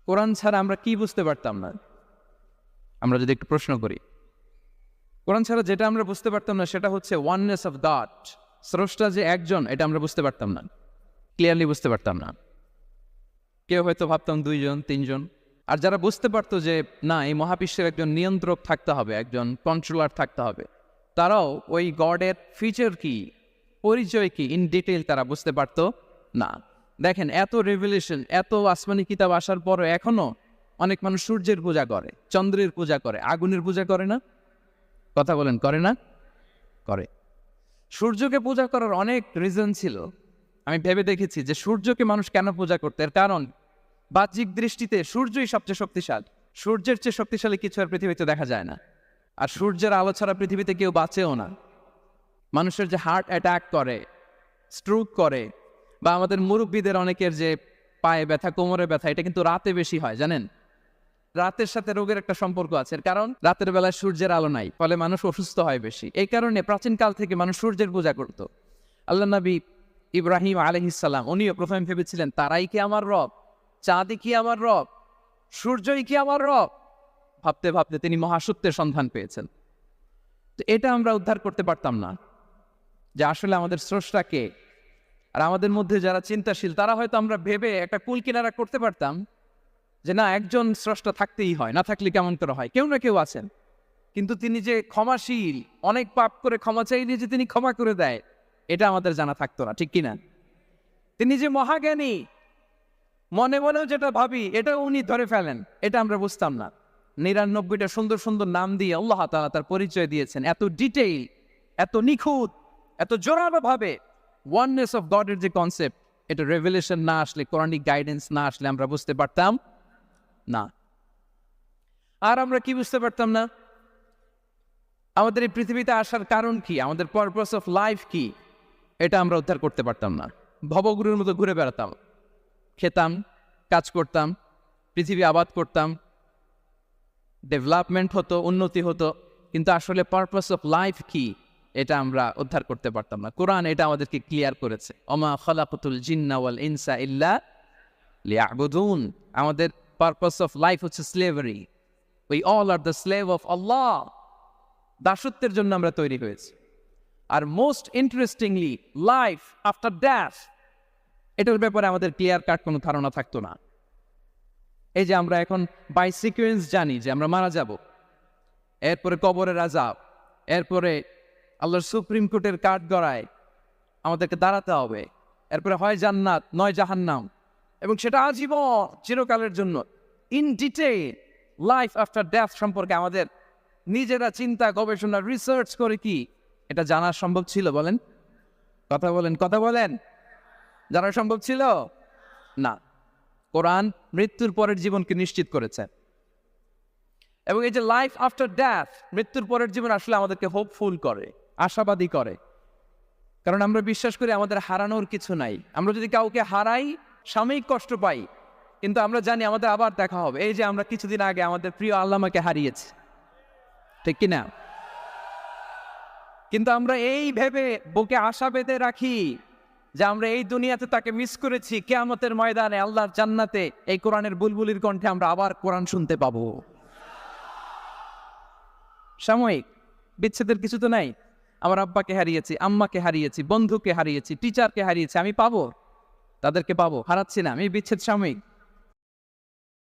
কোরআন ছাড়া আমরা কি বুঝতে পারতাম না? আমরা যদি একটু প্রশ্ন করি, কোরআন ছাড়া যেটা আমরা বুঝতে পারতাম না সেটা হচ্ছে ওয়াননেস অফ গড, স্রষ্টা যে একজন, এটা আমরা বুঝতে পারতাম না, ক্লিয়ারলি বুঝতে পারতাম না। কেউ হয়তো ভাবতাম 2 জন 3 জন, আর যারা বুঝতে পারতো যে না, এই মহাবিশ্বের একজন নিয়ন্ত্রক থাকতে হবে, একজন কন্ট্রোলার থাকতে হবে, তারাও ওই গডের ফিচার কি, পরিচয় কি, ইন ডিটেইল তারা বুঝতে পারতো না। দেখেন, এত রেভেলেশন, এত আসমানি কিতাব আসার পরও এখনো অনেক মানুষ সূর্যের পূজা করে, চন্দ্রের পূজা করে, আগুনের পূজা করে না? কথা বলেন, করে না? করে। সূর্যকে পূজা করার অনেক রিজন ছিল। আমি ভেবে দেখেছি যে সূর্যকে মানুষ কেন পূজা করতে, এর কারণ বাহ্যিক দৃষ্টিতে সূর্যই সবচেয়ে শক্তিশালী। সূর্যের চেয়ে শক্তিশালী কিছু আর পৃথিবীতে দেখা যায় না। আর সূর্যের আলো ছাড়া পৃথিবীতে কেউ বাঁচেও না। মানুষের যে হার্ট অ্যাটাক করে, স্ট্রোক করে, বা আমাদের মুরব্বীদের অনেকের যে পায়ে ব্যথা, কোমরে ব্যথা, এটা কিন্তু রাতে বেশি হয়, জানেন? রাতের সাথে রোগের একটা সম্পর্ক আছে, কারণ রাতের বেলায় সূর্যের আলো নাই, ফলে মানুষ অসুস্থ হয় বেশি। এই কারণে প্রাচীনকাল থেকে মানুষ সূর্যের পূজা করত। আল্লাহ নবী ইব্রাহিম আলাইহিস সালাম, উনিও প্রথমে ভেবেছিলেন তারাই কি আমার রব, চাঁদই কি আমার রব, সূর্যই কি আমার রব। ভাবতে ভাবতে তিনি মহাসত্যের সন্ধান পেয়েছেন। তো এটা আমরা উদ্ধার করতে পারতাম না যে আসলে আমাদের স্রষ্টা কে। আর আমাদের মধ্যে যারা চিন্তাশীল, তারা হয়তো আমরা ভেবে একটা কুল কিনারা করতে পারতাম যে না, একজন স্রষ্টা থাকতেই হয়, না থাকলে কেমন করে হয়, কেউ না কেউ আছেন। কিন্তু তিনি যে ক্ষমাশীল, অনেক পাপ করে ক্ষমা চাইলে যে তিনি ক্ষমা করে দেয়, এটা আমাদের জানা থাকতো না, ঠিক কিনা? তিনি যে মহাজ্ঞানী, মনে মনেও যেটা ভাবি এটা উনি ধরে ফেলেন, এটা আমরা বুঝতাম না। 99টা সুন্দর সুন্দর নাম দিয়ে আল্লাহ তাআলা তার পরিচয় দিয়েছেন, এত ডিটেইল, এত নিখুঁত, এত জোরালো ভাবে। ওয়াননেস অফ গডের যে কনসেপ্ট, এটা রেভেলেশন না আসলে, কোরআনিক গাইডেন্স না আসলে আমরা বুঝতে পারতাম না। আর আমরা কি বুঝতে পারতাম না? আমাদের এই পৃথিবীতে আসার কারণ কি, আমাদের পারপাস অফ লাইফ কি, এটা আমরা উদ্ধার করতে পারতাম না। ভবগুরুর মতো ঘুরে বেড়াতাম, খেতাম, কাজ করতাম, পৃথিবী আবাদ করতাম, ডেভেলপমেন্ট হতো, উন্নতি হতো, কিন্তু আসলে পারপাস অফ লাইফ কি, এটা আমরা উদ্ধার করতে পারতাম না। কোরআন এটা আমাদেরকে ক্লিয়ার করেছে, ওমা খালাকাতুল জিন্না ওয়াল ইনসা ইল্লা লিয়াবুদুন। আমাদের পারপাস অফ লাইফ হচ্ছে slavery. We all are the slave of Allah. দাসত্বের জন্য আমরা তৈরি হয়েছি। আর most interestingly, life after death, এটার ব্যাপারে আমাদের ক্লিয়ার কাট কোনো ধারণা থাকতো না। এই যে আমরা এখন বাই সিকোয়েন্স জানি যে আমরা মারা যাব, এরপরে কবরের আযাব, এরপরে আল্লাহর সুপ্রিম কোর্টের কাঠ গড়ায় আমাদেরকে দাঁড়াতে হবে, এরপরে হয় জান্নাত নয় জাহান্নাম, এবং সেটা আজীবন, চিরকালের জন্য। In detail life after death সম্পর্কে আমাদের নিজেরা চিন্তা, গবেষণা, রিসার্চ করে কি এটা জানা সম্ভব ছিল? বলেন, কথা বলেন, কথা বলেন। জানা সম্ভব ছিল না। কোরআন মৃত্যুর পরের জীবনকে নিশ্চিত করেছে। এবং এই যে লাইফ আফটার ডেথ, মৃত্যুর পরের জীবন আসলে আমাদেরকে হোপফুল করে, আশাবাদী করে। কারণ আমরা বিশ্বাস করি আমাদের হারানোর কিছু নাই। আমরা যদি কাউকে হারাই, সাময়িক কষ্ট পাই, কিন্তু আমরা জানি আমাদের আবার দেখা হবে। এই যে আমরা কিছুদিন আগে আমাদের প্রিয় আল্লামাকে হারিয়েছি, ঠিক কিনা? কিন্তু আমরা এই ভেবে বুকে আশা বেঁধে রাখি যে আমরা এই দুনিয়াতে তাকে মিস করেছি, কিয়ামতের ময়দানে আল্লাহর জান্নাতে এই কোরআনের বুলবুলির কণ্ঠে আমরা আবার কোরআন শুনতে পাবো। সাময়িক বিচ্ছেদের কিছু তো নাই। আমার আব্বাকে হারিয়েছি, আম্মাকে হারিয়েছি, বন্ধুকে হারিয়েছি, টিচারকে হারিয়েছি, আমি পাবো, তাদেরকে পাবো, হারাচ্ছি না আমি। বিচ্ছেদ সাময়িক।